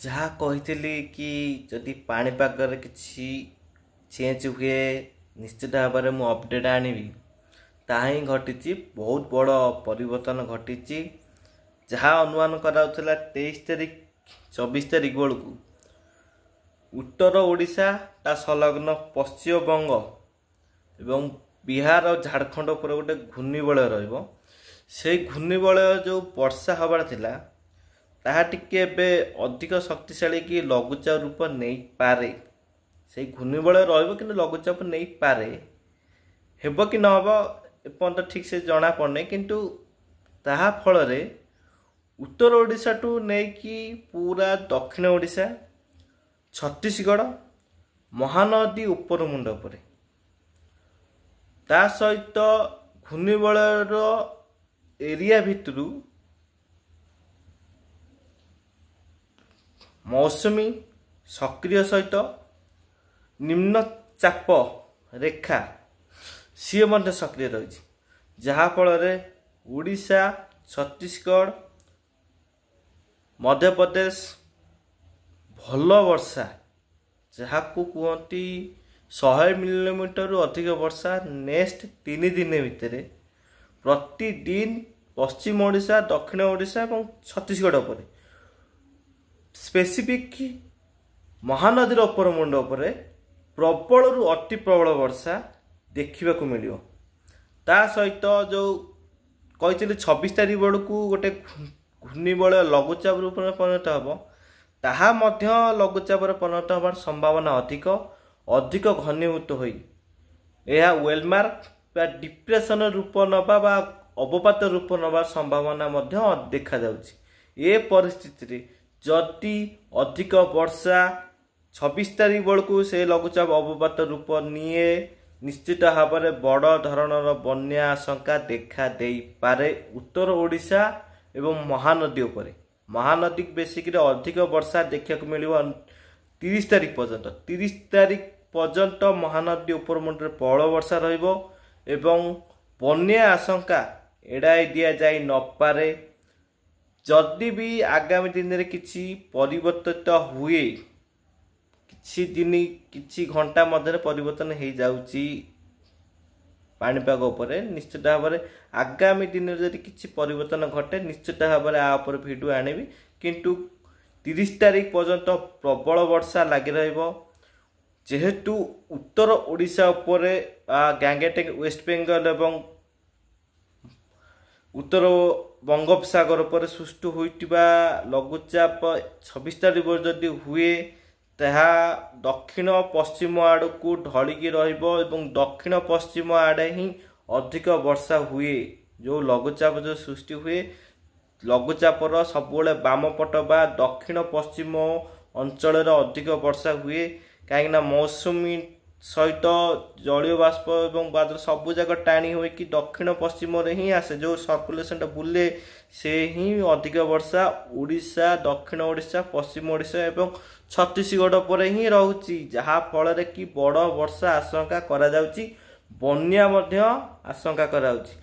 जहाँ कही कि जदि पाणीपागर किसी चेंज हुए निश्चित भाव में मुझे अपडेट आनी ताहा ही घटी बहुत बड़ परिवर्तन घटी जहाँ अनुमान करा 23 तारिख 24 तारिख बेलू उत्तर ओडिशा ता संलग्न पश्चिम बंग एवं बिहार और झारखंड उपर गोटे घूर्णिबलय रही घूर्णिबलय जो वर्षा हबार थिला ताहा टिके बे अधिक शक्तिशाली कि लघुचाप रूप नहीं पारे से घूर्णिबलय रहिबो कि लघुचाप नहीं पारे हेबो कि न हेबो एपर्यंत ठीक से जना पड़े किंतु ताहा फल रे उत्तर ओडिशा टू नहीं कि पूरा दक्षिण ओडिशा छत्तीसगढ़ महानदी उपर मुंड पर ता सहित घूर्णिबलयर एरिया भितरू मौसुमी सक्रिय सहित निम्न चाप रेखा सी मध्य सक्रिय रही जहाँ फल ओडिशा छत्तीसगढ़ मध्य प्रदेश भल वर्षा जहाँ को कहती 100 मिलीमीटर अधिक वर्षा नेक्स्ट 3 दिन भितर प्रतिदिन पश्चिम ओडिशा दक्षिण ओडिशा और छत्तीसगढ़ पर स्पेसिफिक महानदीर उपर मुंड पर प्रबल रु अति प्रबल वर्षा देखा मिल ता सहित जो कही 26 तारिख बेलू गोटे घूर्णिबलय लघुचाप रूप में परिणत हम ताहा मध्य लघुचाप परिणत हबार संभावना अधिक अधिक घनीभूत हो वेलमार्क डिप्रेशन रूप नवा बा अवपात रूप नवार संभावना देखा ए परिस्थिति जदि अधिक वर्षा 26 तारिख बेलू से लघुचाप अवपात रूप निए निश्चित भाव में बड़ धरणर बन्या आशंका देखा दे पारे उत्तर ओडिशा एवं महानदी उपरे महानदी बेसिक अधिक वर्षा देखा मिल 30 तारिख पर्यंत 30 तारिख पर्यंत महानदी उपर मुंडे प्रबल वर्षा रहिबो एवं बन्या आशंका एड़ाई दिया जाई न पारे जदि भी आगामी दिन में किसी परिवर्तित हुए किसी दिन किसी घंटा मध्य परिवर्तन हो जाउची पाणीपाग उपरे निश्चित भाव में आगामी दिन में जब किसी परिवर्तन घटे निश्चित भाव में आप भिडियो आनिबी किंतु 30 तारिख पर्यंत प्रबल वर्षा लगी रहिबो जेहेतु उत्तर ओडिशा उपरे गैंगेटिक वेस्ट बेंगल एवं उत्तर बंगोपसागर पर सृष्टि होइतिबा लघुचाप 26 तारिख जदि हुए ताहा दक्षिण पश्चिम आड़ को ढलिकी रहिबो एवं दक्षिण पश्चिम आड़े ही अधिक वर्षा हुए जो लघुचाप जो सृष्टि हुए लघुचापर सबुले बाम पट बा दक्षिण पश्चिम अंचल अधिक वर्षा हुए कहीं मौसुमी सहित जलीय बाष्प एवं बादल सबू जगह टाणी हो कि दक्षिण पश्चिम ही आसे जो सर्कुलेशन बुले से ही अधिक वर्षा ओडिशा दक्षिण ओडिशा पश्चिम ओडिशा एवं छत्तीसगढ़ पर ही रोची जहाँ फल कि बड़ वर्षा आशंका करा जाउची बन्या मध्य आशंका करा जाउची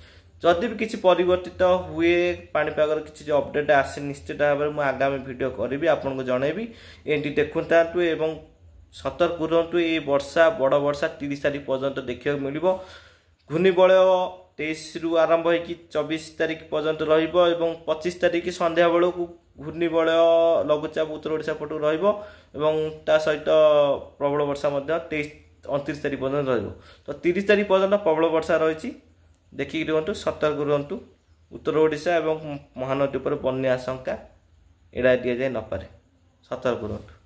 जदि भी किसी परिवर्तित हुए पाणीपागर किसी अपडेट आसे निश्चित भाव में मुझे आगामी वीडियो करी आपको जनइबी एंटी देखुता एवं सतर्क रुहतु ये वर्षा बड़ वर्षा 30 तारिख पर्यंत देखा मिल घूर्णिबलय 23 रु आरंभ हो 24 तारिख पर्यंत रहीब 25 तारिख संध्या बेलू घूर्णिबलय लघुचाप उत्तर ओडिशा पटू ता सहित प्रबल वर्षा 29 तारिख पर्यंत तो 30 तारिख पर्यंत प्रबल वर्षा रही देखिक रुहतु सतर्क रुहतु उत्तर ओडिशा एवं महानदी पर बन्या आशंका एड़ा दि जाए न पारे सतर्क रुहतु।